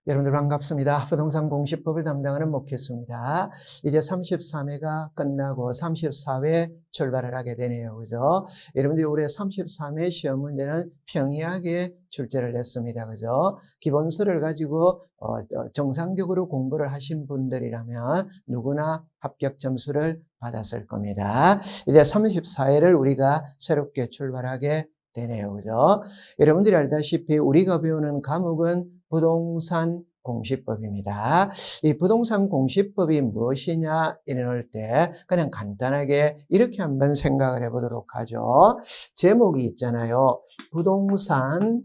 여러분들 반갑습니다. 부동산 공시법을 담당하는 목회수입니다. 이제 33회가 끝나고 34회 출발을 하게 되네요. 그죠? 여러분들이 올해 33회 시험 문제는 평이하게 출제를 했습니다. 그죠? 기본서를 가지고 정상적으로 공부를 하신 분들이라면 누구나 합격 점수를 받았을 겁니다. 이제 34회를 우리가 새롭게 출발하게 되네요. 그죠? 여러분들이 알다시피 우리가 배우는 과목은 부동산 공시법입니다. 이 부동산 공시법이 무엇이냐 이럴 때 그냥 간단하게 이렇게 한번 생각을 해보도록 하죠. 제목이 있잖아요. 부동산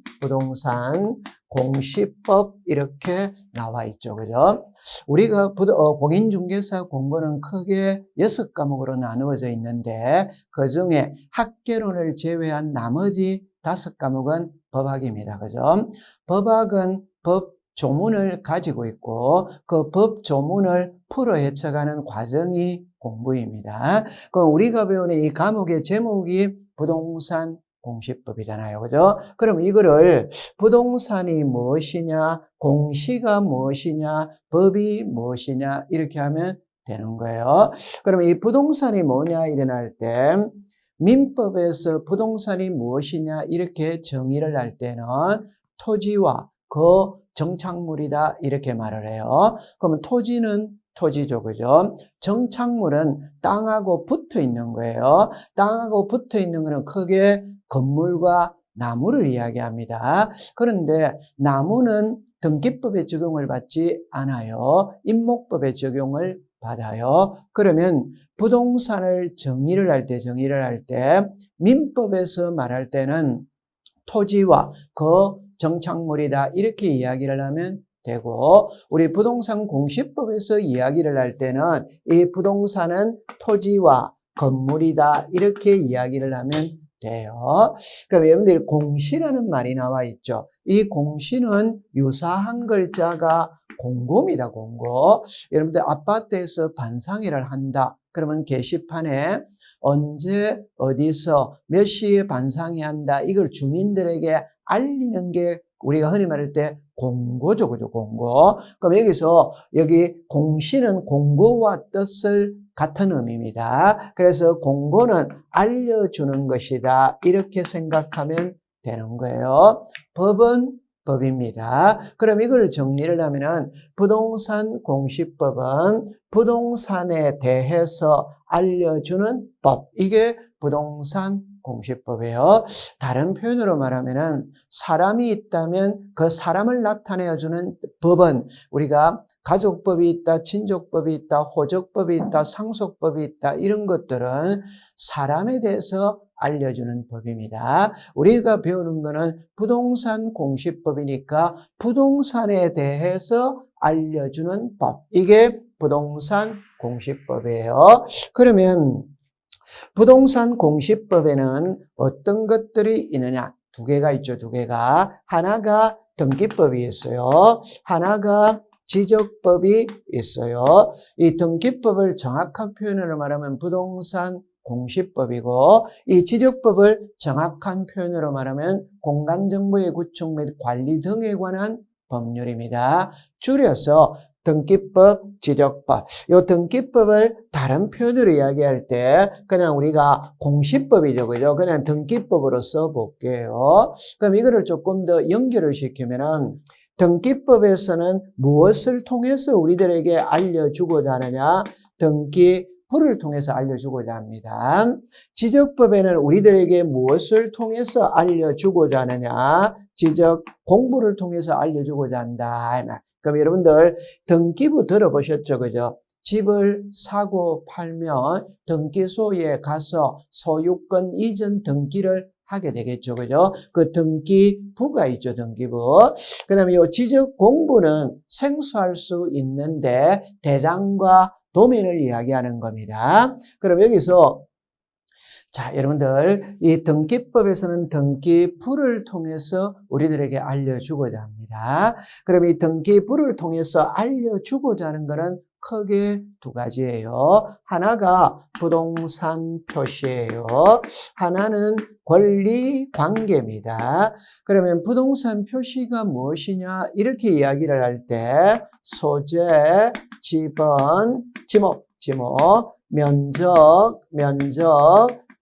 공시법 이렇게 나와 있죠. 그죠? 우리가 공인중개사 공부는 크게 6과목으로 나누어져 있는데 그 중에 학개론을 제외한 나머지 5과목은 법학입니다. 그죠? 법학은 법 조문을 가지고 있고 그 법 조문을 풀어 헤쳐가는 과정이 공부입니다. 우리가 배우는 이 과목의 제목이 부동산 공시법이잖아요. 그죠? 그럼 이거를 부동산이 무엇이냐, 공시가 무엇이냐, 법이 무엇이냐 이렇게 하면 되는 거예요. 그럼 이 부동산이 뭐냐 일어날 때 민법에서 부동산이 무엇이냐 이렇게 정의를 할 때는 토지와 그 정착물이다 이렇게 말을 해요. 그러면 토지는 토지죠. 그죠? 정착물은 땅하고 붙어 있는 거예요. 땅하고 붙어 있는 거는 크게 건물과 나무를 이야기합니다. 그런데 나무는 등기법에 적용을 받지 않아요. 임목법에 적용을 받아요. 그러면 부동산을 정의를 할 때 민법에서 말할 때는 토지와 그 정착물이다 이렇게 이야기를 하면 되고 우리 부동산 공시법에서 이야기를 할 때는 이 부동산은 토지와 건물이다 이렇게 이야기를 하면 돼요. 그럼 여러분들 공시라는 말이 나와 있죠. 이 공시는 유사한 글자가 공고입니다. 공고. 여러분들 아파트에서 반상회를 한다. 그러면 게시판에 언제 어디서 몇 시에 반상회 한다. 이걸 주민들에게 알리는 게 우리가 흔히 말할 때 공고죠. 그죠? 공고. 그럼 여기 공시는 공고와 뜻을 같은 의미입니다. 그래서 공고는 알려주는 것이다. 이렇게 생각하면 되는 거예요. 법은 법입니다. 그럼 이걸 정리를 하면은 부동산 공시법은 부동산에 대해서 알려주는 법. 이게 부동산 공시법이에요. 다른 표현으로 말하면은 사람이 있다면 그 사람을 나타내주는 법은 우리가 가족법이 있다, 친족법이 있다, 호적법이 있다, 상속법이 있다 이런 것들은 사람에 대해서 알려주는 법입니다. 우리가 배우는 거는 부동산 공시법이니까 부동산에 대해서 알려주는 법. 이게 부동산 공시법이에요. 그러면 부동산 공시법에는 어떤 것들이 있느냐? 두 개가 있죠. 두 개가. 하나가 등기법이 있어요. 하나가 지적법이 있어요. 이 등기법을 정확한 표현으로 말하면 부동산 공시법이고 이 지적법을 정확한 표현으로 말하면 공간정보의 구축 및 관리 등에 관한 법률입니다. 줄여서 등기법, 지적법. 이 등기법을 다른 표현으로 이야기할 때 그냥 우리가 공시법이죠. 그죠? 그냥 등기법으로 써볼게요. 그럼 이거를 조금 더 연결을 시키면은 등기법에서는 무엇을 통해서 우리들에게 알려주고자 하느냐? 등기부를 통해서 알려주고자 합니다. 지적법에는 우리들에게 무엇을 통해서 알려주고자 하느냐? 지적 공부를 통해서 알려주고자 한다. 그럼 여러분들 등기부 들어보셨죠? 그죠? 집을 사고 팔면 등기소에 가서 소유권 이전 등기를 하게 되겠죠. 그죠? 그 등기부가 있죠. 등기부. 그 다음에 이 지적 공부는 생수할 수 있는데 대장과 도면을 이야기하는 겁니다. 그럼 여기서 자, 여러분들, 이 등기법에서는 등기부를 통해서 우리들에게 알려주고자 합니다. 그럼 이 등기부를 통해서 알려주고자 하는 것은 크게 두 가지예요. 하나가 부동산 표시예요. 하나는 권리 관계입니다. 그러면 부동산 표시가 무엇이냐? 이렇게 이야기를 할 때 소재, 지번, 지목, 면적,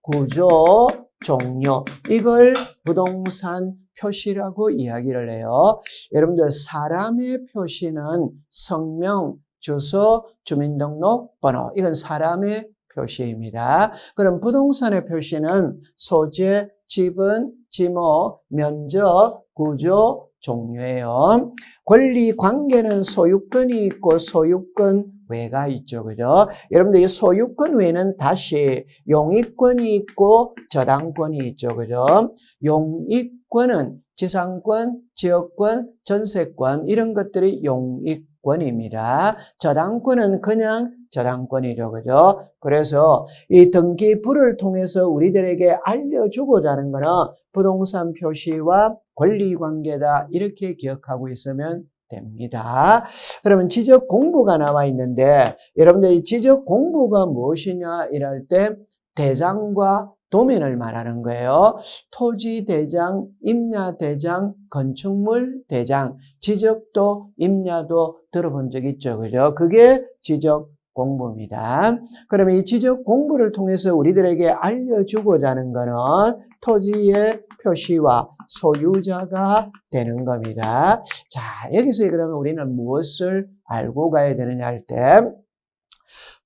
구조, 종료. 이걸 부동산 표시라고 이야기를 해요. 여러분들 사람의 표시는 성명, 주소, 주민등록번호. 이건 사람의 표시입니다. 그럼 부동산의 표시는 소재, 지분, 지목, 면적, 구조, 종료예요. 권리 관계는 소유권이 있고 소유권 외가 있죠. 그죠? 여러분들 이 소유권 외에는 다시 용익권이 있고 저당권이 있죠. 그죠? 용익권은 지상권, 지역권, 전세권 이런 것들이 용익권입니다. 저당권은 그냥 저당권이죠. 그죠? 그래서 이 등기부를 통해서 우리들에게 알려주고자 하는 거는 부동산 표시와 권리관계다 이렇게 기억하고 있으면 됩니다. 그러면 지적 공부가 나와 있는데 여러분들 이 지적 공부가 무엇이냐 이럴 때 대장과 도면을 말하는 거예요. 토지 대장, 임야 대장, 건축물 대장, 지적도, 임야도 들어본 적 있죠. 그죠? 그게 지적 공부입니다. 그러면 이 지적 공부를 통해서 우리들에게 알려주고자 하는 거는 토지의 표시와 소유자가 되는 겁니다. 자, 여기서 그러면 우리는 무엇을 알고 가야 되느냐 할 때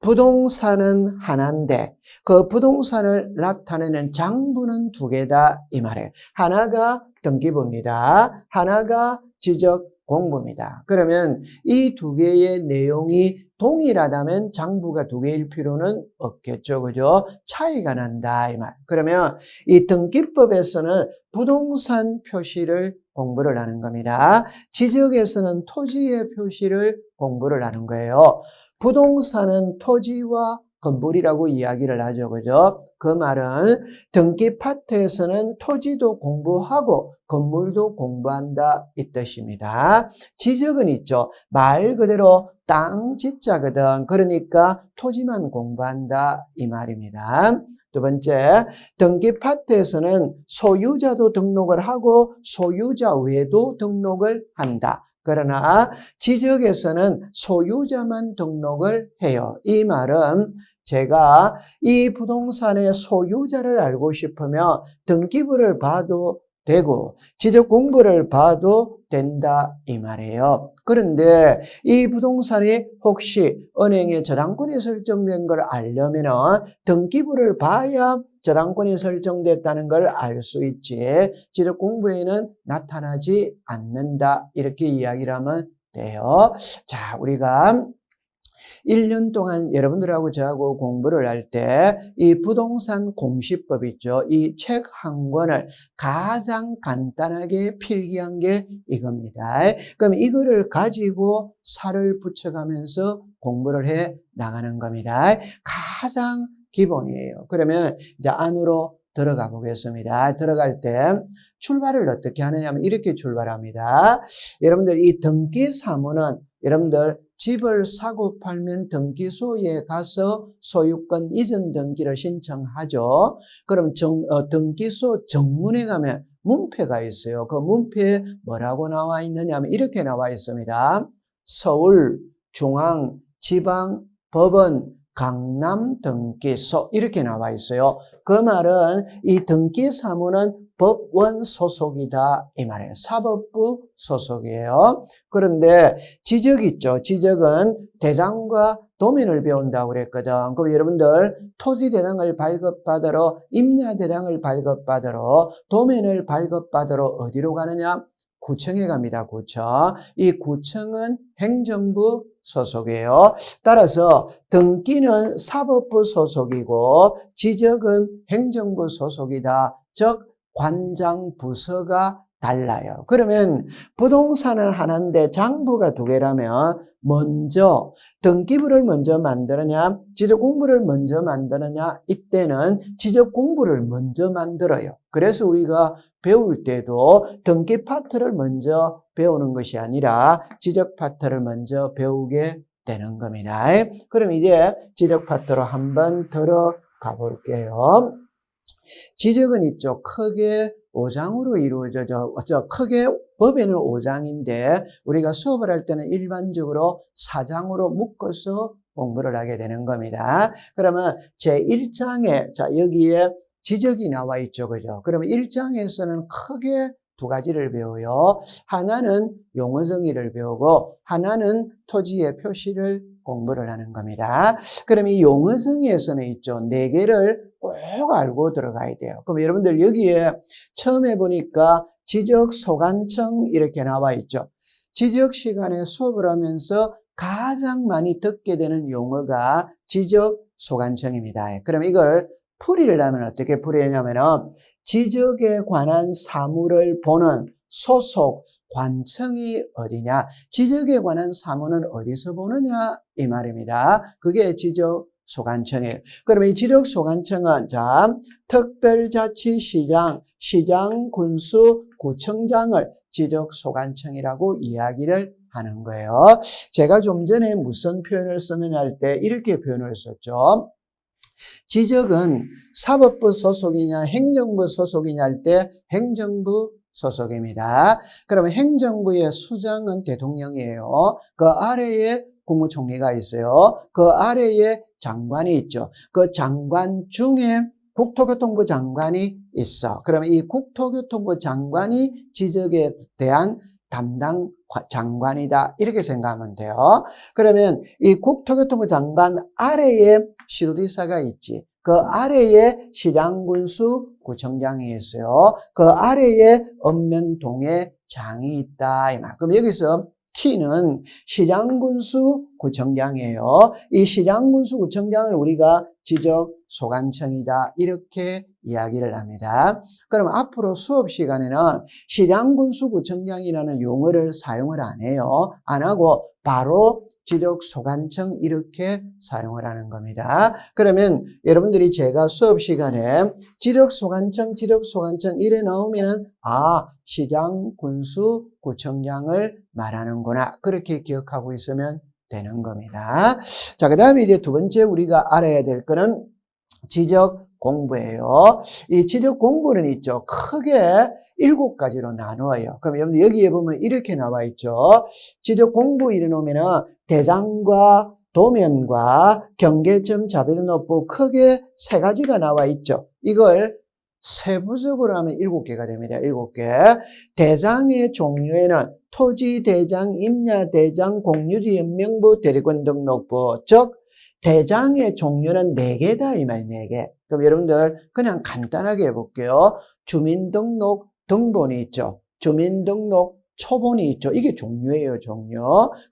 부동산은 하나인데 그 부동산을 나타내는 장부는 두 개다 이 말이에요. 하나가 등기부입니다. 하나가 지적 공부입니다. 그러면 이 두 개의 내용이 동일하다면 장부가 두 개일 필요는 없겠죠. 그죠? 차이가 난다 이 말. 그러면 이 등기법에서는 부동산 표시를 공부를 하는 겁니다. 지적에서는 토지의 표시를 공부를 하는 거예요. 부동산은 토지와 건물이라고 이야기를 하죠. 그죠? 그 말은 등기 파트에서는 토지도 공부하고 건물도 공부한다 이 뜻입니다. 지적은 있죠. 말 그대로 땅 지자거든. 그러니까 토지만 공부한다 이 말입니다. 두 번째, 등기 파트에서는 소유자도 등록을 하고 소유자 외도 등록을 한다. 그러나 지적에서는 소유자만 등록을 해요. 이 말은 제가 이 부동산의 소유자를 알고 싶으면 등기부를 봐도 되고 지적 공부를 봐도 된다 이 말이에요. 그런데 이 부동산이 혹시 은행에 저당권이 설정된 걸 알려면 등기부를 봐야 저당권이 설정됐다는 걸 알 수 있지 지적 공부에는 나타나지 않는다 이렇게 이야기를 하면 돼요. 자, 우리가 1년 동안 여러분들하고 저하고 공부를 할 때 이 부동산 공시법 있죠. 이 책 한 권을 가장 간단하게 필기한 게 이겁니다. 그럼 이거를 가지고 살을 붙여가면서 공부를 해 나가는 겁니다. 가장 기본이에요. 그러면 이제 안으로 들어가 보겠습니다. 들어갈 때 출발을 어떻게 하느냐면 이렇게 출발합니다. 여러분들 이 등기사무는 여러분들 집을 사고 팔면 등기소에 가서 소유권 이전 등기를 신청하죠. 그럼 등기소 정문에 가면 문패가 있어요. 그 문패에 뭐라고 나와 있느냐 하면 이렇게 나와 있습니다. 서울 중앙 지방 법원 강남 등기소 이렇게 나와 있어요. 그 말은 이 등기사무는 법원 소속이다 이 말이에요. 사법부 소속이에요. 그런데 지적 있죠. 지적은 대장과 도면을 배운다고 그랬거든. 그럼 여러분들 토지 대장을 발급받으러 임야 대장을 발급받으러 도면을 발급받으러 어디로 가느냐? 구청에 갑니다. 구청. 이 구청은 행정부 소속이에요. 따라서 등기는 사법부 소속이고 지적은 행정부 소속이다. 즉 관장 부서가 달라요. 그러면 부동산은 하나인데 장부가 두 개라면 먼저 등기부를 먼저 만드느냐 지적 공부를 먼저 만드느냐 이때는 지적 공부를 먼저 만들어요. 그래서 우리가 배울 때도 등기 파트를 먼저 배우는 것이 아니라 지적 파트를 먼저 배우게 되는 겁니다. 그럼 이제 지적 파트로 한번 들어가 볼게요. 지적은 있죠. 크게 5장으로 이루어져서 크게 법에는 5장인데 우리가 수업을 할 때는 일반적으로 4장으로 묶어서 공부를 하게 되는 겁니다. 그러면 제1장에 자 여기에 지적이 나와 있죠. 그죠? 그러면 1장에서는 크게 두 가지를 배워요. 하나는 용어 정의를 배우고 하나는 토지의 표시를 공부를 하는 겁니다. 그럼 이 용어 정의에서는 있죠. 4개를 꼭 알고 들어가야 돼요. 그럼 여러분들 여기에 처음에 보니까 지적 소관청 이렇게 나와 있죠. 지적 시간에 수업을 하면서 가장 많이 듣게 되는 용어가 지적 소관청입니다. 그럼 이걸 풀이를 하면 어떻게 풀이하냐면은 지적에 관한 사무를 보는 소속 관청이 어디냐? 지적에 관한 사무는 어디서 보느냐? 이 말입니다. 그게 지적 소관청이에요. 그러면 이 지적 소관청은 자, 특별자치시장, 시장, 군수, 구청장을 지적 소관청이라고 이야기를 하는 거예요. 제가 좀 전에 무슨 표현을 썼느냐 할 때 이렇게 표현을 썼죠. 지적은 사법부 소속이냐 행정부 소속이냐 할 때 행정부 소속입니다. 그러면 행정부의 수장은 대통령이에요. 그 아래에 국무총리가 있어요. 그 아래에 장관이 있죠. 그 장관 중에 국토교통부 장관이 있어. 그러면 이 국토교통부 장관이 지적에 대한 담당 장관이다. 이렇게 생각하면 돼요. 그러면 이 국토교통부 장관 아래에 시도지사가 있지. 그 아래에 시장, 군수, 구청장이 있어요. 그 아래에 읍면동에 장이 있다. 이 말. 그럼 여기서 키는 시장, 군수, 구청장이에요. 이 시장, 군수, 구청장을 우리가 지적 소관청이다. 이렇게 이야기를 합니다. 그럼 앞으로 수업 시간에는 시장, 군수, 구청장이라는 용어를 사용을 안 해요. 안 하고 바로 지적 소관청 이렇게 사용을 하는 겁니다. 그러면 여러분들이 제가 수업 시간에 지적 소관청 이래 나오면은 시장, 군수, 구청장을 말하는구나. 그렇게 기억하고 있으면 되는 겁니다. 자, 그 다음에 이제 두 번째 우리가 알아야 될 거는 지적 공부예요. 이 지적 공부는 있죠. 크게 7가지로 나누어요. 그럼 여러분들 여기에 보면 이렇게 나와 있죠. 지적 공부 이래 놓으면은 대장과 도면과 경계점 자비등록부 크게 3가지가 나와 있죠. 이걸 세부적으로 하면 7개가 됩니다. 7개. 대장의 종류에는 토지대장, 임야대장, 공유지연명부, 대리권등록부, 즉 대장의 종류는 4개다 이 말 4개. 그럼 여러분들 그냥 간단하게 해볼게요. 주민등록 등본이 있죠. 주민등록 초본이 있죠. 이게 종류예요, 종류.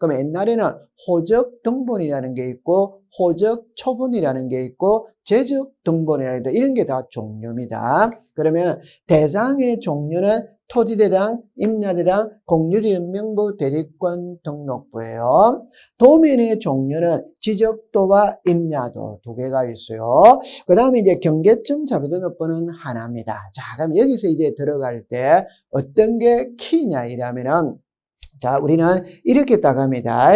그럼 옛날에는 호적 등본이라는 게 있고 호적 초본이라는 게 있고 제적 등본이라는 게 이런 게 다 종류입니다. 그러면 대장의 종류는 토지대장, 임야대장, 공유지연명부, 대리권 등록부예요. 도면의 종류는 지적도와 임야도 2개가 있어요. 그 다음에 이제 경계점 자비등록부는 하나입니다. 자, 그럼 여기서 이제 들어갈 때 어떤 게 키냐 이러면은 자, 우리는 이렇게 딱 합니다.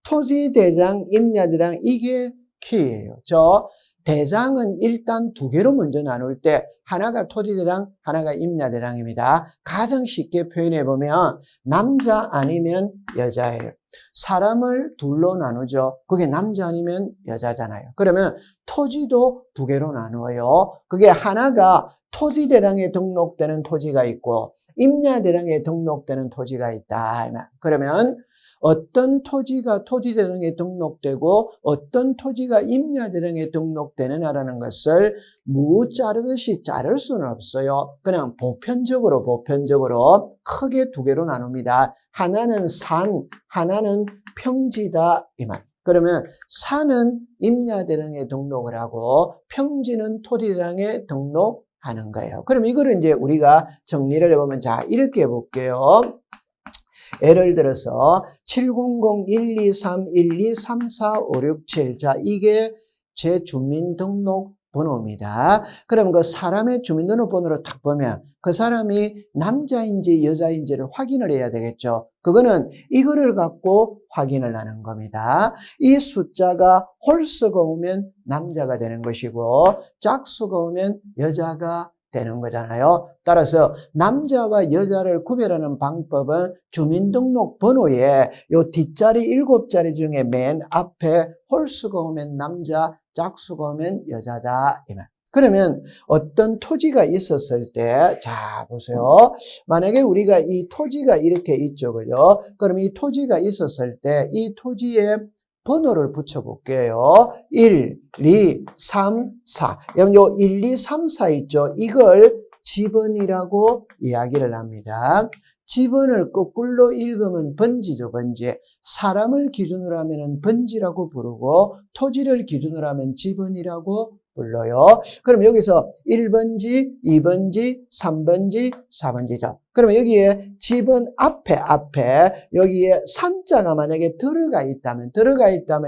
토지대장, 임야대장 이게 키예요. 대장은 일단 2개로 먼저 나눌 때 하나가 토지대장, 하나가 임야대장입니다. 가장 쉽게 표현해보면 남자 아니면 여자예요. 사람을 둘로 나누죠. 그게 남자 아니면 여자잖아요. 그러면 토지도 2개로 나누어요. 그게 하나가 토지대장에 등록되는 토지가 있고 임야대장에 등록되는 토지가 있다. 그러면 어떤 토지가 토지대장에 등록되고 어떤 토지가 임야대장에 등록되느냐라는 것을 자르듯이 자를 수는 없어요. 그냥 보편적으로 크게 2개로 나눕니다. 하나는 산, 하나는 평지다 이 말. 그러면 산은 임야대장에 등록을 하고 평지는 토지대장에 등록하는 거예요. 그럼 이거를 이제 우리가 정리를 해보면 자 이렇게 해볼게요. 예를 들어서 700-123-1234-567 자 이게 제 주민등록 번호입니다. 그럼 그 사람의 주민등록번호를 딱 보면 그 사람이 남자인지 여자인지를 확인을 해야 되겠죠. 그거는 이거를 갖고 확인을 하는 겁니다. 이 숫자가 홀수가 오면 남자가 되는 것이고 짝수가 오면 여자가 되는 거잖아요. 따라서 남자와 여자를 구별하는 방법은 주민등록번호에 요 뒷자리 7자리 중에 맨 앞에 홀수가 오면 남자, 짝수가 오면 여자다. 이 말. 그러면 어떤 토지가 있었을 때, 자, 보세요. 만약에 우리가 이 토지가 이렇게 있죠. 그죠? 그럼 이 토지가 있었을 때, 이 토지에 번호를 붙여볼게요. 1, 2, 3, 4. 여러분, 요 1, 2, 3, 4 있죠? 이걸 지번이라고 이야기를 합니다. 지번을 거꾸로 읽으면 번지죠, 번지. 사람을 기준으로 하면 번지라고 부르고, 토지를 기준으로 하면 지번이라고 불러요. 그럼 여기서 1번지, 2번지, 3번지, 4번지죠. 그러면 여기에 집은 앞에 여기에 산자가 만약에 들어가 있다면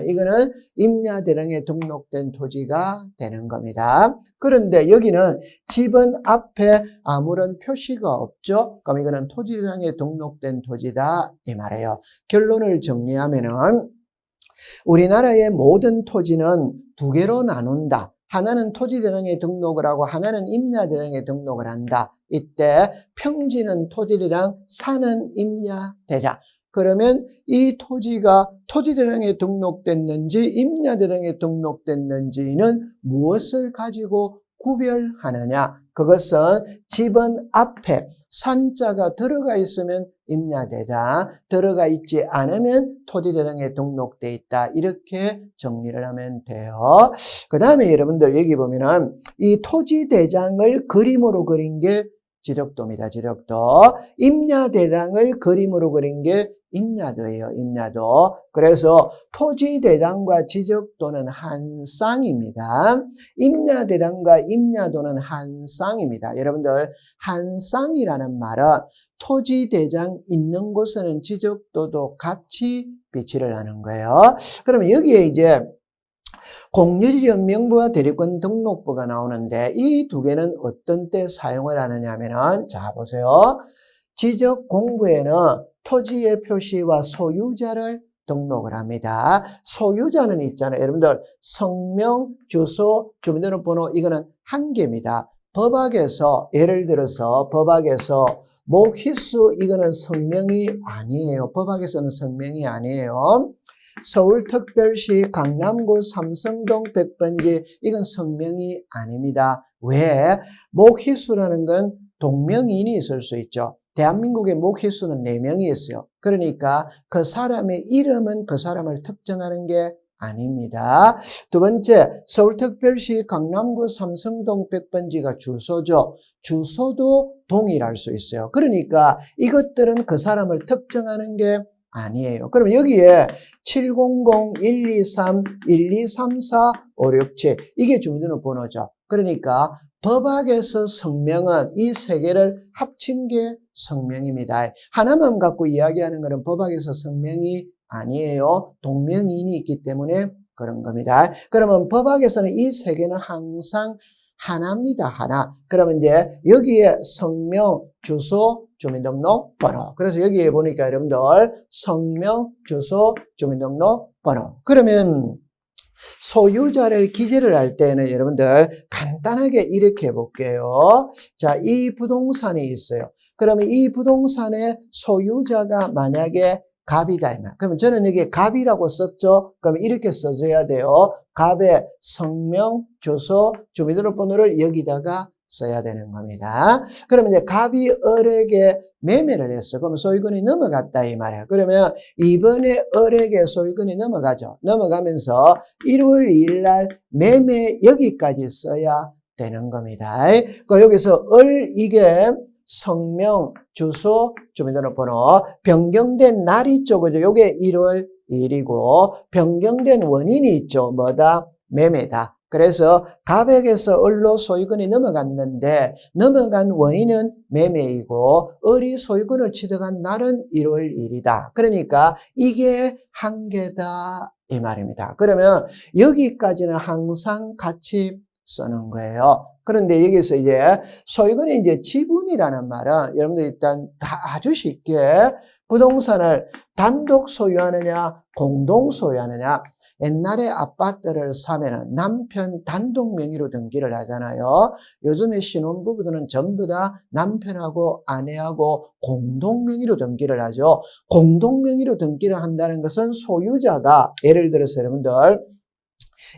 이거는 임야대령에 등록된 토지가 되는 겁니다. 그런데 여기는 집은 앞에 아무런 표시가 없죠. 그럼 이거는 토지대령에 등록된 토지다 이 말이에요. 결론을 정리하면은 우리나라의 모든 토지는 두 개로 나눈다. 하나는 토지대령에 등록을 하고 하나는 임야대령에 등록을 한다. 이때 평지는 토지대령, 산은 임야대령. 그러면 이 토지가 토지대령에 등록됐는지 임야대령에 등록됐는지는 무엇을 가지고 구별하느냐? 그것은 집은 앞에 산자가 들어가 있으면 임야대령, 들어가 있지 않으면 토지대령에 등록돼 있다. 이렇게 정리를 하면 돼요. 그 다음에 여러분들 여기 보면은 이 토지대장을 그림으로 그린 게 지적도입니다. 지적도. 임야대장을 그림으로 그린 게 임야도예요. 임야도. 그래서 토지대장과 지적도는 한 쌍입니다. 임야대장과 임야도는 한 쌍입니다. 여러분들 한 쌍이라는 말은 토지대장 있는 곳에는 지적도도 같이 비치를 하는 거예요. 그러면 여기에 이제 공유지역 명부와 대리권 등록부가 나오는데 이 두 개는 어떤 때 사용을 하느냐 하면은 자 보세요. 지적 공부에는 토지의 표시와 소유자를 등록을 합니다. 소유자는 있잖아요. 여러분들 성명, 주소, 주민등록번호 이거는 한 개입니다. 법학에서 예를 들어서 법학에서 목휘수 이거는 성명이 아니에요. 법학에서는 성명이 아니에요. 서울특별시 강남구 삼성동 100번지 이건 성명이 아닙니다. 왜? 목휘수라는 건 동명이인이 있을 수 있죠. 대한민국의 목휘수는 4명이 있어요. 그러니까 그 사람의 이름은 그 사람을 특정하는 게 아닙니다. 두 번째, 서울특별시 강남구 삼성동 100번지가 주소죠. 주소도 동일할 수 있어요. 그러니까 이것들은 그 사람을 특정하는 게 아니에요. 그럼 여기에 700-123-1234-567 이게 주민등록번호죠. 그러니까 법학에서 성명은 이 세 개를 합친 게 성명입니다. 하나만 갖고 이야기하는 것은 법학에서 성명이 아니에요. 동명이인이 있기 때문에 그런 겁니다. 그러면 법학에서는 이 세 개는 항상 하나입니다. 하나. 그러면 이제 여기에 성명, 주소, 주민등록번호. 그래서 여기에 보니까 여러분들 성명, 주소, 주민등록번호. 그러면 소유자를 기재를 할 때는 여러분들 간단하게 이렇게 해볼게요. 자, 이 부동산이 있어요. 그러면 이 부동산의 소유자가 만약에 갑이다. 그러면 저는 여기 갑이라고 썼죠. 그럼 이렇게 써줘야 돼요. 갑의 성명, 주소, 주민등록번호를 여기다가 써야 되는 겁니다. 그러면 이제 갑이 을에게 매매를 했어. 그럼 소유권이 넘어갔다 이 말이야. 그러면 이번에 을에게 소유권이 넘어가죠. 넘어가면서 1월 2일 날 매매 여기까지 써야 되는 겁니다. 그 여기서 이게 성명, 주소, 주민등록번호 변경된 날이 있죠. 그죠? 요게 1월 2일이고 변경된 원인이 있죠. 뭐다? 매매다. 그래서 갑에게서 을로 소유권이 넘어갔는데 넘어간 원인은 매매이고 을이 소유권을 취득한 날은 1월 1일이다. 그러니까 이게 한 개다 이 말입니다. 그러면 여기까지는 항상 같이 쓰는 거예요. 그런데 여기서 이제 소유권이 이제 지분이라는 말은 여러분들 일단 다 아주 쉽게 부동산을 단독 소유하느냐, 공동 소유하느냐. 옛날에 아파트를 사면은 남편 단독 명의로 등기를 하잖아요. 요즘에 신혼부부들은 전부 다 남편하고 아내하고 공동 명의로 등기를 하죠. 공동 명의로 등기를 한다는 것은 소유자가 예를 들어서 여러분들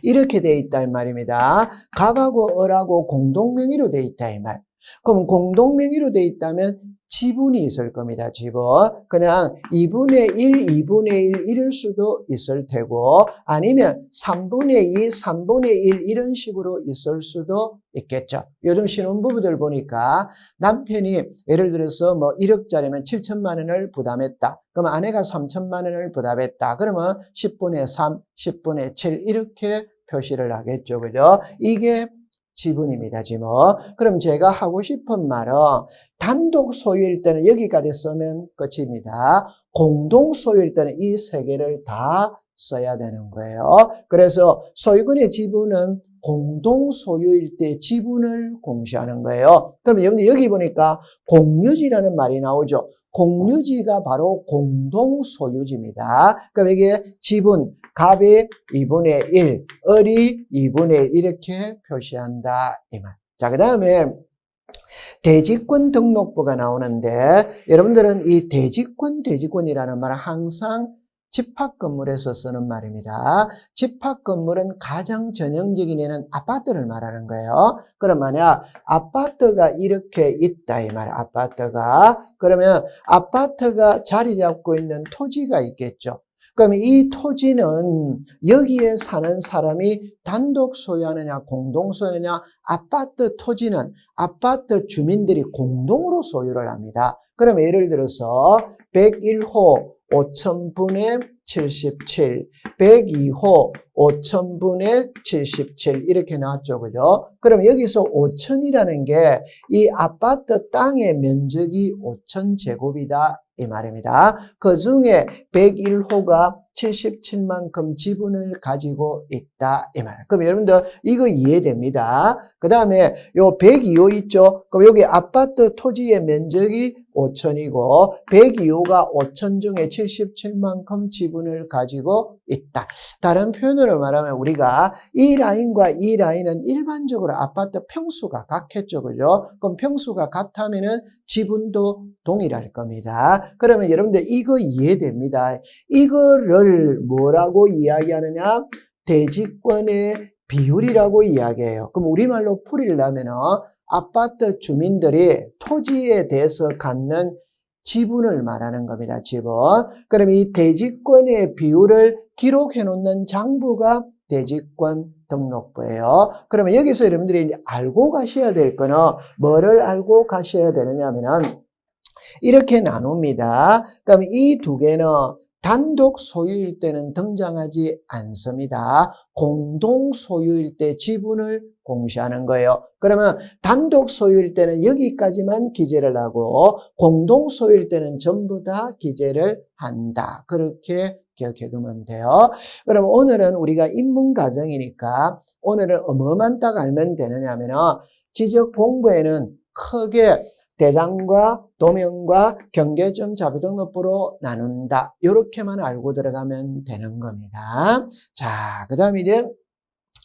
이렇게 돼 있다 이 말입니다. 갑하고 을하고 공동 명의로 돼 있다 이 말. 그럼 공동 명의로 돼 있다면 지분이 있을 겁니다. 지분. 그냥 2분의 1, 2분의 1 이럴 수도 있을 테고 아니면 3분의 2, 3분의 1 이런 식으로 있을 수도 있겠죠. 요즘 신혼부부들 보니까 남편이 예를 들어서 뭐 1억짜리면 7천만 원을 부담했다. 그럼 아내가 3천만 원을 부담했다. 그러면 10분의 3, 10분의 7 이렇게 표시를 하겠죠. 그죠? 이게 지분입니다. 지분. 그럼 제가 하고 싶은 말은 단독 소유일 때는 여기까지 쓰면 끝입니다. 공동 소유일 때는 이 세 개를 다 써야 되는 거예요. 그래서 소유권의 지분은 공동 소유일 때 지분을 공시하는 거예요. 그럼 여기 보니까 공유지라는 말이 나오죠. 공유지가 바로 공동 소유지입니다. 그럼 이게 지분, 갑이 2분의 1, 을이 2분의 1 이렇게 표시한다 이 말. 자, 그 다음에 대지권 등록부가 나오는데 여러분들은 이 대지권이라는 말은 항상 집합건물에서 쓰는 말입니다. 집합건물은 가장 전형적인 예는 아파트를 말하는 거예요. 그럼 만약 아파트가 이렇게 있다 이 말. 아파트가 그러면 아파트가 자리 잡고 있는 토지가 있겠죠. 그럼 이 토지는 여기에 사는 사람이 단독 소유하느냐 공동 소유하느냐 아파트 토지는 아파트 주민들이 공동으로 소유를 합니다. 그럼 예를 들어서 101호 5000분의 77, 102호 5000분의 77 이렇게 나왔죠. 그죠? 그럼 여기서 5000이라는 게 이 아파트 땅의 면적이 5000제곱이다 이 말입니다. 그 중에 101호가 77만큼 지분을 가지고 있다 이 말. 그럼 여러분들 이거 이해됩니다. 그 다음에 요 102호 있죠. 그럼 여기 아파트 토지의 면적이 5000이고 102호가 5000 중에 77만큼 지분을 가지고 있다. 다른 표현으로 말하면 우리가 이 라인과 이 라인은 일반적으로 아파트 평수가 같겠죠. 그죠? 그럼 평수가 같다면은 지분도 동일할 겁니다. 그러면 여러분들 이거 이해됩니다. 이거를 뭐라고 이야기하느냐? 대지권의 비율이라고 이야기해요. 그럼 우리말로 풀이려면은 아파트 주민들이 토지에 대해서 갖는 지분을 말하는 겁니다. 지분. 그럼 이 대지권의 비율을 기록해 놓는 장부가 대지권 등록부예요. 그러면 여기서 여러분들이 이제 알고 가셔야 될 거는 뭐를 알고 가셔야 되느냐 하면은 이렇게 나눕니다. 그럼 이 두 개는 단독 소유일 때는 등장하지 않습니다. 공동 소유일 때 지분을 공시하는 거예요. 그러면 단독 소유일 때는 여기까지만 기재를 하고 공동 소유일 때는 전부 다 기재를 한다. 그렇게 기억해 두면 돼요. 그럼 오늘은 우리가 인문과정이니까 오늘은 뭐만 딱 알면 되느냐 하면은 지적 공부에는 크게 대장과 도면과 경계점 자부등록부로 나눈다. 이렇게만 알고 들어가면 되는 겁니다. 자, 그 다음에 이제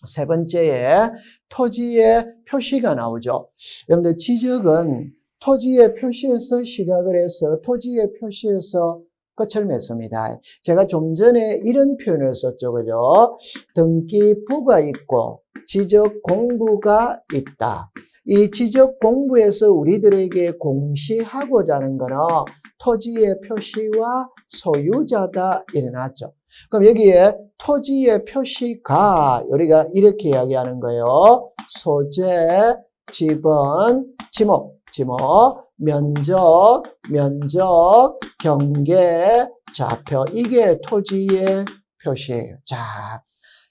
세 번째에 토지의 표시가 나오죠. 여러분들 지적은 토지의 표시에서 시작을 해서 토지의 표시에서 끝을 맺습니다. 제가 좀 전에 이런 표현을 썼죠. 그죠? 등기부가 있고 지적 공부가 있다. 이 지적 공부에서 우리들에게 공시하고자 하는 거는 토지의 표시와 소유자다 일어났죠. 그럼 여기에 토지의 표시가 우리가 이렇게 이야기하는 거예요. 소재, 지번, 지목, 면적, 경계, 좌표. 이게 토지의 표시예요. 자,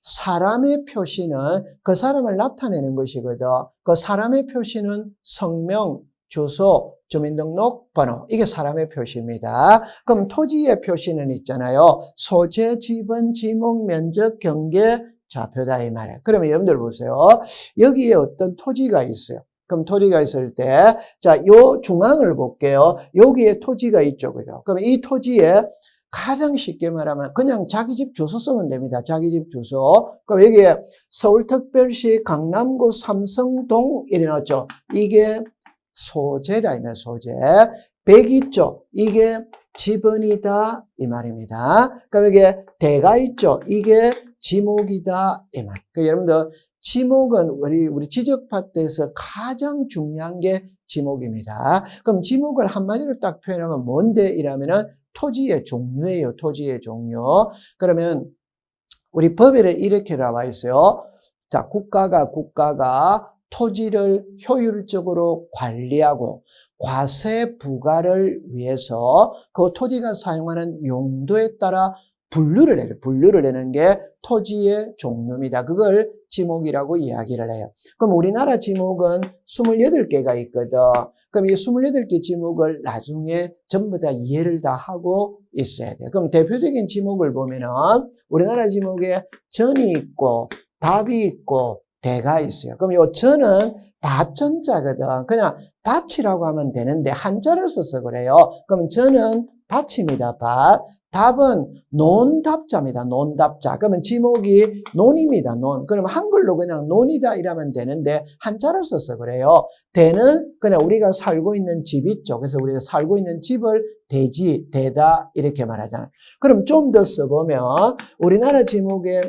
사람의 표시는 그 사람을 나타내는 것이거든. 그 사람의 표시는 성명, 주소, 주민등록 번호. 이게 사람의 표시입니다. 그럼 토지의 표시는 있잖아요. 소재, 지번, 지목, 면적, 경계, 좌표다 이 말이에요. 그러면 여러분들 보세요. 여기에 어떤 토지가 있어요. 그럼 토지가 있을 때, 자, 요 중앙을 볼게요. 여기에 토지가 있죠. 그죠? 그럼 이 토지에 가장 쉽게 말하면 그냥 자기 집 주소 쓰면 됩니다. 자기 집 주소. 그럼 여기에 서울특별시 강남구 삼성동 이래 넣었죠. 이게 소재다, 이 말, 소재. 100 있죠. 이게 지번이다, 이 말입니다. 그럼 여기에 대가 있죠. 이게 지목이다, 이 말. 그러니까 여러분들, 지목은 우리 지적 파트에서 가장 중요한 게 지목입니다. 그럼 지목을 한마디로 딱 표현하면 뭔데? 이라면은 토지의 종류예요. 토지의 종류. 그러면 우리 법에는 이렇게 나와 있어요. 자, 국가가 토지를 효율적으로 관리하고 과세 부과를 위해서 그 토지가 사용하는 용도에 따라 분류를 내는 게 토지의 종류입니다. 그걸 지목이라고 이야기를 해요. 그럼 우리나라 지목은 28개가 있거든. 그럼 이 28개 지목을 나중에 전부 다 이해를 다 하고 있어야 돼요. 그럼 대표적인 지목을 보면은 우리나라 지목에 전이 있고 답이 있고 대가 있어요. 그럼 요 전은 밭전자거든. 그냥 밭이라고 하면 되는데 한자를 써서 그래요. 그럼 전은 밭입니다. 밭. 답은 논답자입니다. 논답자. 그러면 지목이 논입니다. 논. 그럼 한글로 그냥 논이다 이러면 되는데 한자를 써서 그래요. 대는 그냥 우리가 살고 있는 집 있죠. 그래서 우리가 살고 있는 집을 대지, 대다 이렇게 말하잖아요. 그럼 좀 더 써보면 우리나라 지목에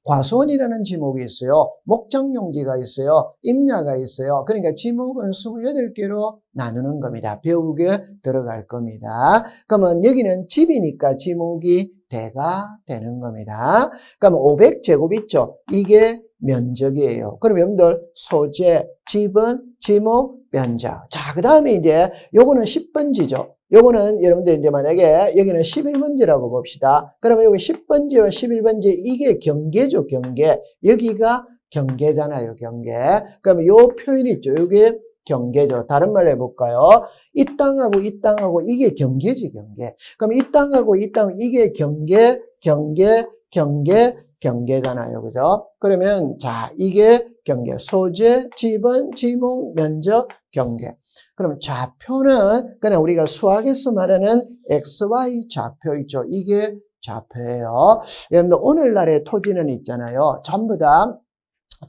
과수원이라는 지목이 있어요. 목장용지가 있어요. 임야가 있어요. 그러니까 지목은 28개로 나누는 겁니다. 배우게 들어갈 겁니다. 그러면 여기는 집이니까 지목이 대가 되는 겁니다. 그럼 500제곱 있죠? 이게 면적이에요. 그럼 여러분들 소재, 지번, 지목, 면적. 자, 그 다음에 이제 요거는 10번지죠. 요거는 여러분들 이제 만약에 여기는 11번지라고 봅시다. 그러면 여기 10번지와 11번지 이게 경계죠, 경계. 여기가 경계잖아요, 경계. 그러면 요 표현 있죠. 요게 경계죠. 다른 말로 해볼까요? 이 땅하고 이 땅하고 이게 경계지, 경계. 그럼 이 땅하고 이 땅, 이게 경계잖아요. 그죠? 그러면, 자, 이게 경계. 소재, 지번, 지목, 면적, 경계. 그럼 좌표는 그냥 우리가 수학에서 말하는 XY 좌표 있죠. 이게 좌표예요. 여러분들 오늘날의 토지는 있잖아요. 전부 다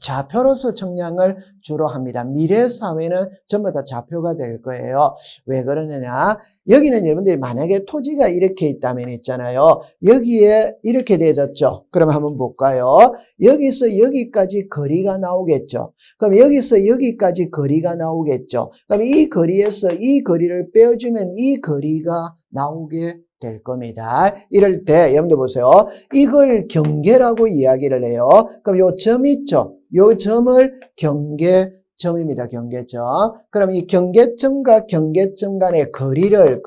좌표로서 측량을 주로 합니다. 미래 사회는 전부 다 좌표가 될 거예요. 왜 그러느냐? 여기는 여러분들이 만약에 토지가 이렇게 있다면 있잖아요. 여기에 이렇게 되어졌죠. 그럼 한번 볼까요? 여기서 여기까지 거리가 나오겠죠. 그럼 여기서 여기까지 거리가 나오겠죠. 그럼 이 거리에서 이 거리를 빼어주면 이 거리가 나오게 될 겁니다. 이럴 때 여러분들 보세요. 이걸 경계라고 이야기를 해요. 그럼 요 점 있죠? 요 점을 경계점입니다. 경계점. 그럼 이 경계점과 경계점 간의 거리를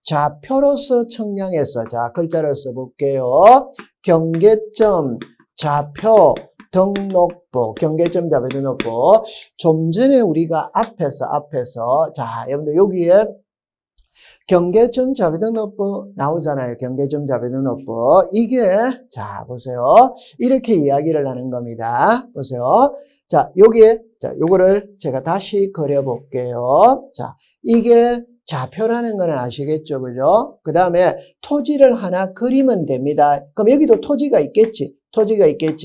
좌표로서 측량해서 자, 글자를 써볼게요. 경계점 좌표 등록부, 경계점 좌표 등록부. 좀 전에 우리가 앞에서 자, 여러분들 여기에 경계점 좌표 등록부 나오잖아요. 경계점 좌표 등록부. 이게, 자, 보세요. 이렇게 이야기를 하는 겁니다. 보세요. 자, 여기에, 자, 요거를 제가 다시 그려볼게요. 자, 이게 좌표라는 건 아시겠죠? 그죠? 그 다음에 토지를 하나 그리면 됩니다. 그럼 여기도 토지가 있겠지?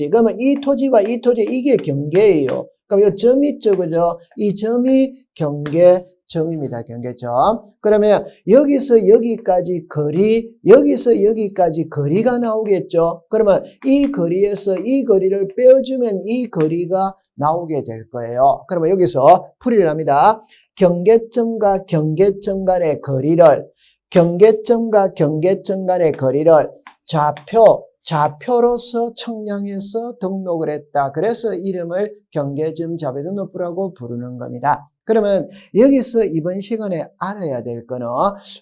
그러면 이 토지와 이 토지, 이게 경계예요. 그럼 이 점 있죠? 그죠? 이 점이 경계점입니다. 경계점. 그러면 여기서 여기까지 거리, 여기서 여기까지 거리가 나오겠죠? 그러면 이 거리에서 이 거리를 빼어주면 이 거리가 나오게 될 거예요. 그러면 여기서 풀이를 합니다. 경계점과 경계점 간의 거리를, 좌표로서 측량해서 등록을 했다. 그래서 이름을 경계점 좌표 등록부라고 부르는 겁니다. 그러면 여기서 이번 시간에 알아야 될 거는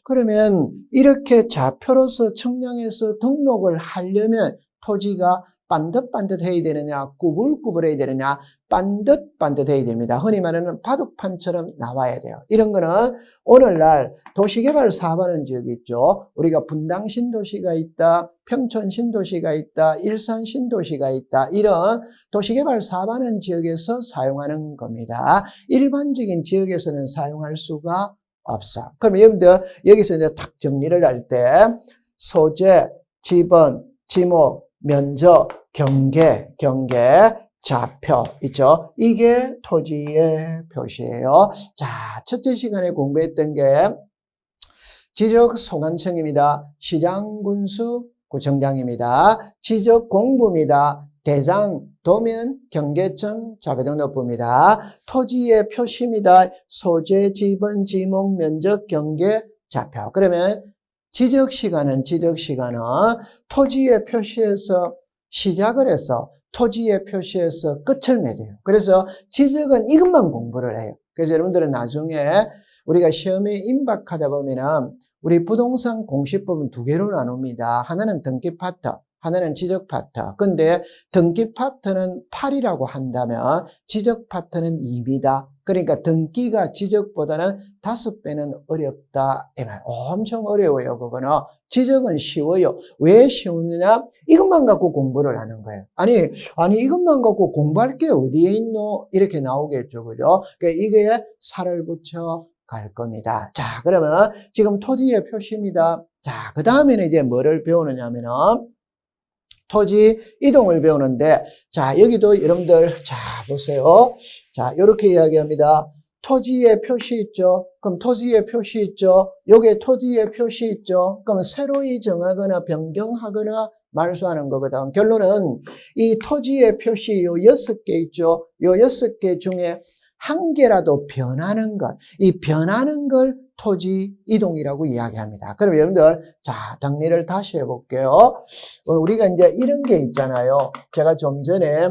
그러면 이렇게 좌표로서 측량해서 등록을 하려면 토지가 반듯반듯해야 되느냐, 꾸불꾸불해야 되느냐, 반듯반듯해야 됩니다. 흔히 말하는 바둑판처럼 나와야 돼요. 이런 거는 오늘날 도시개발 사업하는 지역이 있죠. 우리가 분당 신도시가 있다, 평촌 신도시가 있다, 일산 신도시가 있다. 이런 도시개발 사업하는 지역에서 사용하는 겁니다. 일반적인 지역에서는 사용할 수가 없어. 그럼 여러분들 여기서 이제 탁 정리를 할 때 소재, 지번, 지목, 면적, 경계, 좌표 있죠. 이게 토지의 표시예요. 자, 첫째 시간에 공부했던 게 지적소관청입니다. 시장군수 구청장입니다. 지적공부입니다. 대장, 도면, 경계청, 자배등록부입니다. 토지의 표시입니다. 소재, 지번, 지목, 면적, 경계, 좌표. 그러면 지적시간은 토지의 표시에서 시작을 해서 토지의 표시에서 끝을 맺어요. 그래서 지적은 이것만 공부를 해요. 그래서 여러분들은 나중에 우리가 시험에 임박하다 보면은 우리 부동산 공시법은 두 개로 나눕니다. 하나는 등기 파트, 하나는 지적 파트. 근데 등기 파트는 8이라고 한다면 지적 파트는 2이다. 그러니까 등기가 지적보다는 5배는 어렵다. 엄청 어려워요, 그거는. 지적은 쉬워요. 왜 쉬우느냐? 이것만 갖고 공부를 하는 거예요. 아니, 이것만 갖고 공부할 게 어디에 있노? 이렇게 나오겠죠, 그죠? 그러니까 이거에 살을 붙여 갈 겁니다. 자, 그러면 지금 토지의 표시입니다. 자, 그 다음에는 이제 뭐를 배우느냐면은 토지 이동을 배우는데, 자, 여기도 여러분들, 자, 보세요. 자, 이렇게 이야기합니다. 토지의 표시 있죠? 그럼 토지의 표시 있죠? 요게 토지의 표시 있죠? 그럼 새로이 정하거나 변경하거나 말소하는 거거든. 결론은 이 토지의 표시 요 6개 있죠? 요 6개 중에 한 개라도 변하는 것, 이 변하는 걸 토지 이동이라고 이야기합니다. 그럼 여러분들, 자, 정리를 다시 해볼게요. 우리가 이제 이런 게 있잖아요. 제가 좀 전에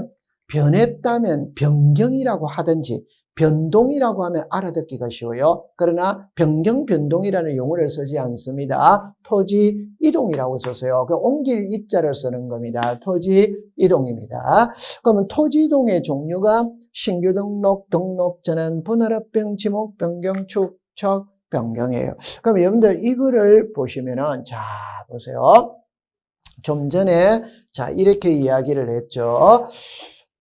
변했다면 변경이라고 하든지 변동이라고 하면 알아듣기가 쉬워요. 그러나 변경, 변동이라는 용어를 쓰지 않습니다. 토지 이동이라고 썼어요. 그 옮길 이자를 쓰는 겁니다. 토지 이동입니다. 그러면 토지 이동의 종류가 신규 등록, 등록 전환, 분할합병, 지목, 변경, 축척, 변경이에요. 그럼 여러분들 이거를 보시면은, 자, 보세요. 좀 전에, 자, 이렇게 이야기를 했죠.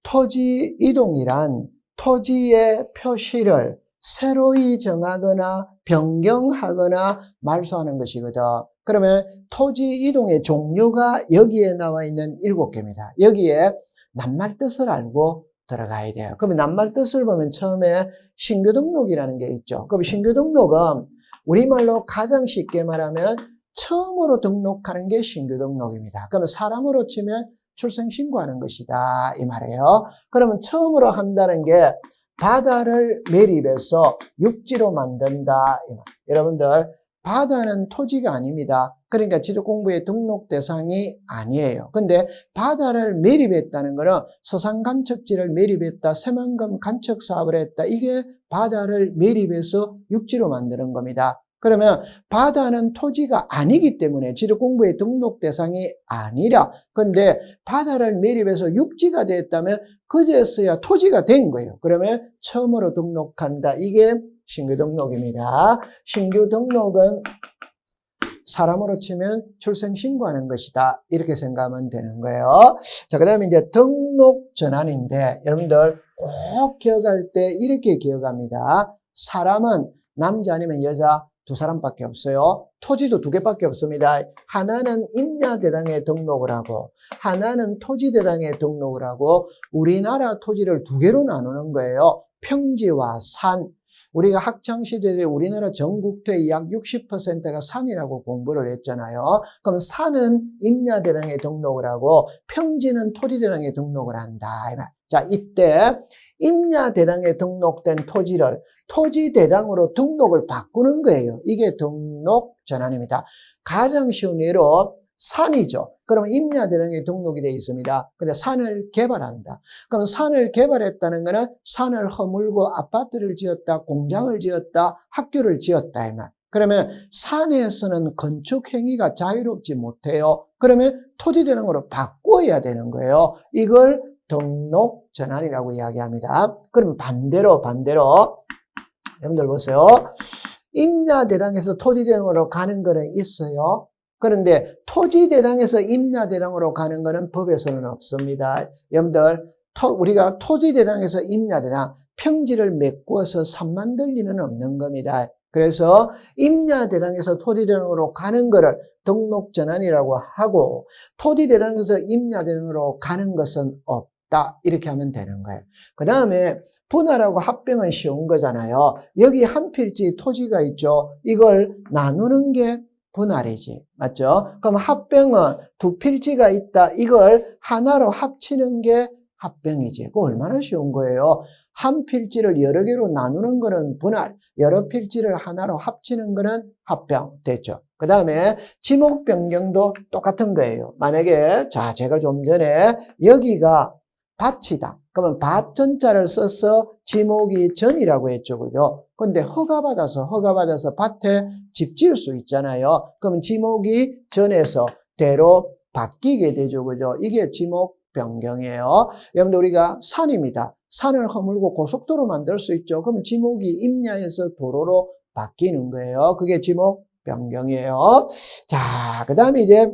토지 이동이란 토지의 표시를 새로이 정하거나 변경하거나 말소하는 것이거든. 그러면 토지 이동의 종류가 여기에 나와 있는 7개입니다. 여기에 낱말 뜻을 알고 들어가야 돼요. 그러면 낱말 뜻을 보면 처음에 신규 등록이라는 게 있죠. 그럼 신규 등록은 우리말로 가장 쉽게 말하면 처음으로 등록하는 게 신규 등록입니다. 그러면 사람으로 치면 출생신고하는 것이다 이 말이에요. 그러면 처음으로 한다는 게 바다를 매립해서 육지로 만든다 이 말. 여러분들, 바다는 토지가 아닙니다. 그러니까 지적공부의 등록 대상이 아니에요. 근데 바다를 매립했다는 거는 서산간척지를 매립했다, 새만금 간척 사업을 했다. 이게 바다를 매립해서 육지로 만드는 겁니다. 그러면 바다는 토지가 아니기 때문에 지적공부의 등록 대상이 아니라, 근데 바다를 매립해서 육지가 됐다면 그제서야 토지가 된 거예요. 그러면 처음으로 등록한다. 이게 신규 등록입니다. 신규 등록은 사람으로 치면 출생신고하는 것이다. 이렇게 생각하면 되는 거예요. 자, 그 다음에 이제 등록 전환인데, 여러분들 꼭 기억할 때 이렇게 기억합니다. 사람은 남자 아니면 여자 두 사람밖에 없어요. 토지도 2개밖에 없습니다. 하나는 임야대장에 등록을 하고 하나는 토지대장에 등록을 하고, 우리나라 토지를 2개로 나누는 거예요. 평지와 산. 우리가 학창시절에 우리나라 전국토의 약 60%가 산이라고 공부를 했잖아요. 그럼 산은 임야대장에 등록을 하고 평지는 토지대장에 등록을 한다. 자, 이때 임야대장에 등록된 토지를 토지대장으로 등록을 바꾸는 거예요. 이게 등록 전환입니다. 가장 쉬운 예로 산이죠. 그러면 임야대장에 등록이 되어 있습니다. 근데 산을 개발한다. 그럼 산을 개발했다는 거는 산을 허물고 아파트를 지었다, 공장을 지었다, 학교를 지었다 이 말. 그러면 산에서는 건축 행위가 자유롭지 못해요. 그러면 토지대랑으로 바꿔야 되는 거예요. 이걸 등록 전환이라고 이야기합니다. 그럼 반대로 여러분들 보세요. 임야대당에서 토지대당으로 가는 거는 있어요. 그런데 토지대당에서 임야대당으로 가는 거는 법에서는 없습니다. 여러분들 우리가 토지대당에서 임야대당 평지를 메꾸어서 산 만들 리는 없는 겁니다. 그래서 임야대당에서 토지대당으로 가는 거를 등록전환이라고 하고 토지대당에서 임야대당으로 가는 것은 없다. 이렇게 하면 되는 거예요. 그 다음에 분할하고 합병은 쉬운 거잖아요. 여기 한 필지 토지가 있죠. 이걸 나누는 게 분할이지. 맞죠? 그럼 합병은 두 필지가 있다. 이걸 하나로 합치는 게 합병이지. 그거 얼마나 쉬운 거예요. 한 필지를 여러 개로 나누는 거는 분할, 여러 필지를 하나로 합치는 거는 합병. 됐죠? 그 다음에 지목 변경도 똑같은 거예요. 만약에 자 제가 좀 전에 여기가 밭이다. 그러면 밭전자를 써서 지목이 전이라고 했죠. 그죠? 근데 허가받아서 밭에 집 지을 수 있잖아요. 그러면 지목이 전에서 대로 바뀌게 되죠. 그죠? 이게 지목 변경이에요. 여러분들 우리가 산입니다. 산을 허물고 고속도로 만들 수 있죠. 그러면 지목이 임야에서 도로로 바뀌는 거예요. 그게 지목 변경이에요. 자, 그 다음에 이제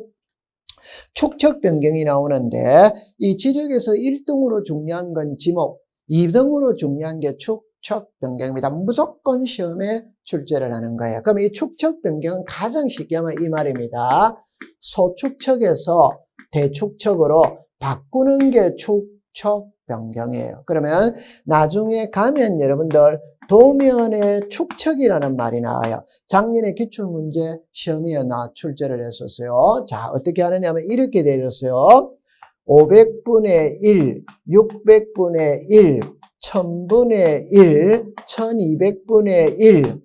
축척 변경이 나오는데 이 지적에서 1등으로 중요한 건 지목, 2등으로 중요한 게 축척 변경입니다. 무조건 시험에 출제를 하는 거예요. 그럼 이 축척 변경은 가장 쉽게 하면 이 말입니다. 소축척에서 대축척으로 바꾸는 게 축척 변경이에요. 그러면 나중에 가면 여러분들 도면의 축척이라는 말이 나와요. 작년에 기출문제 시험에 출제를 했었어요. 자, 어떻게 하느냐 하면 이렇게 되었어요. 500분의 1, 600분의 1, 1000분의 1, 1200분의 1,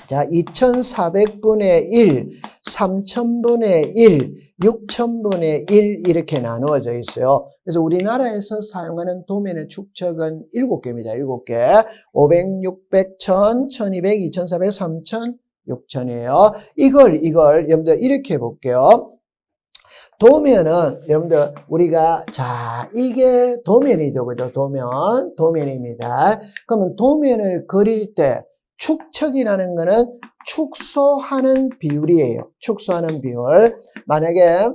자, 2400분의 1, 3000분의 1, 6000분의 1 이렇게 나누어져 있어요. 그래서 우리나라에서 사용하는 도면의 축척은 7개입니다. 7개. 500, 600, 1000, 1200, 2400, 3000, 6000이에요. 이걸 여러분들 이렇게 볼게요. 도면은 여러분들 우리가 자 이게 도면이죠. 그죠? 도면입니다. 그러면 도면을 그릴 때 축척이라는 거는 축소하는 비율이에요. 축소하는 비율. 만약에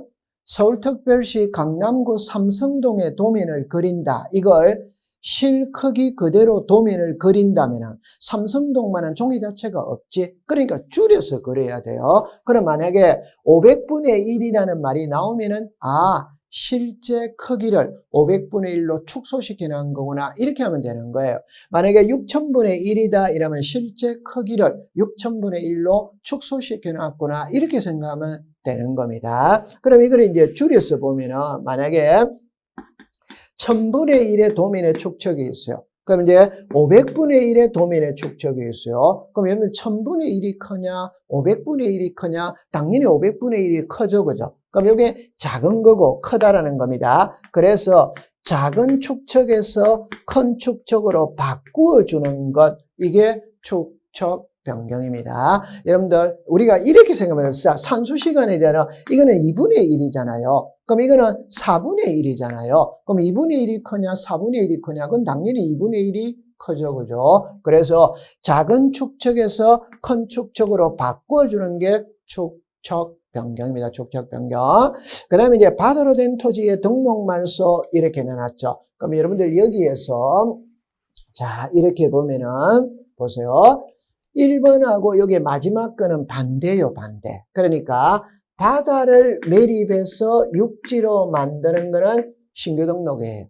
서울특별시 강남구 삼성동의 도면을 그린다. 이걸 실크기 그대로 도면을 그린다면 삼성동만한 종이 자체가 없지. 그러니까 줄여서 그려야 돼요. 그럼 만약에 500분의 1이라는 말이 나오면은 실제 크기를 500분의 1로 축소시켜 놓은 거구나. 이렇게 하면 되는 거예요. 만약에 6000분의 1이다 이러면 실제 크기를 6000분의 1로 축소시켜 놨구나. 이렇게 생각하면 되는 겁니다. 그럼 이걸 이제 줄여서 보면은 만약에 1000분의 1의 도면의 축척이 있어요. 그럼 이제 500분의 1의 도면의 축척이 있어요. 그럼 여러분 1000분의 1이 크냐 500분의 1이 크냐 당연히 500분의 1이 크죠. 그죠? 그럼 이게 작은 거고 크다라는 겁니다. 그래서 작은 축척에서 큰 축척으로 바꾸어 주는 것 이게 축척 변경입니다. 여러분들 우리가 이렇게 생각하면 산수 시간에 대한 이거는 2분의 1이잖아요. 그럼 이거는 4분의 1이잖아요. 그럼 2분의 1이 크냐 4분의 1이 크냐 그건 당연히 2분의 1이 크죠. 그죠? 그래서 작은 축척에서 큰 축척으로 바꿔주는 게 축척 변경입니다. 축척 변경. 그 다음에 이제 바다로 된 토지의 등록 말소 이렇게 내놨죠. 그럼 여러분들 여기에서 자 이렇게 보면은 보세요. 1번하고 여기 마지막 거는 반대요. 반대. 그러니까 바다를 매립해서 육지로 만드는 거는 신규 등록이에요.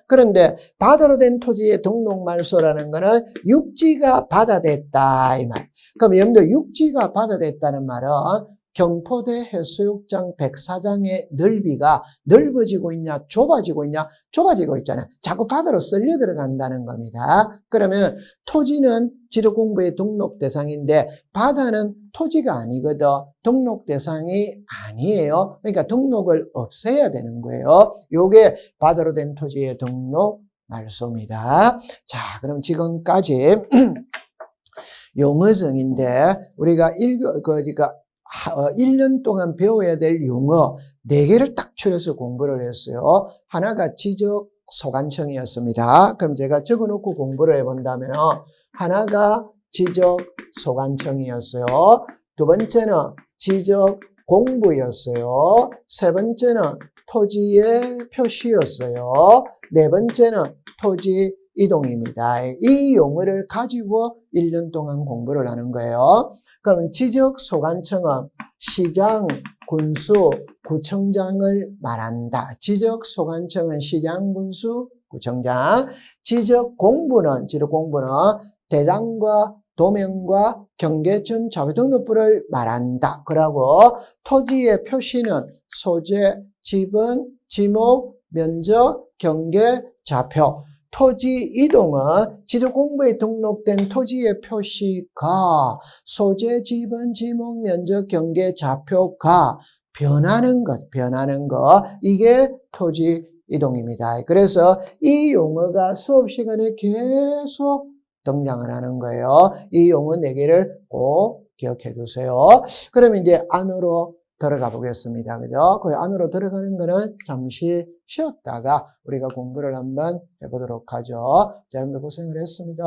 그런데 바다로 된 토지의 등록 말소라는 거는 육지가 바다 됐다 이 말. 그럼 여러분들 육지가 바다 됐다는 말은 경포대 해수욕장 104장의 넓이가 넓어지고 있냐 좁아지고 있냐 좁아지고 있잖아요. 자꾸 바다로 쓸려 들어간다는 겁니다. 그러면 토지는 지도공부의 등록 대상인데 바다는 토지가 아니거든. 등록 대상이 아니에요. 그러니까 등록을 없애야 되는 거예요. 요게 바다로 된 토지의 등록 말소입니다. 자, 그럼 지금까지 용어정인데 우리가 1년 동안 배워야 될 용어 4개를 딱 추려서 공부를 했어요. 하나가 지적 소관청이었습니다. 그럼 제가 적어놓고 공부를 해본다면 하나가 지적 소관청이었어요. 두 번째는 지적 공부였어요. 세 번째는 토지의 표시였어요. 네 번째는 토지 이동입니다. 이 용어를 가지고 1년 동안 공부를 하는 거예요. 그럼 지적소관청은 시장, 군수, 구청장을 말한다. 지적소관청은 시장, 군수, 구청장. 지적공부는 대장과 도면과 경계점 자료등록부를 말한다. 그러고 토지의 표시는 소재, 지분, 지목, 면적, 경계, 좌표. 토지 이동은 지도공부에 등록된 토지의 표시가 소재, 지분, 지목, 면적, 경계, 좌표가 변하는 것. 이게 토지 이동입니다. 그래서 이 용어가 수업 시간에 계속 등장을 하는 거예요. 이 용어 4개를 꼭 기억해 두세요. 그러면 이제 안으로 들어가 보겠습니다. 그죠? 그 안으로 들어가는 거는 잠시 쉬었다가 우리가 공부를 한번 해보도록 하죠. 자, 여러분들 고생을 했습니다.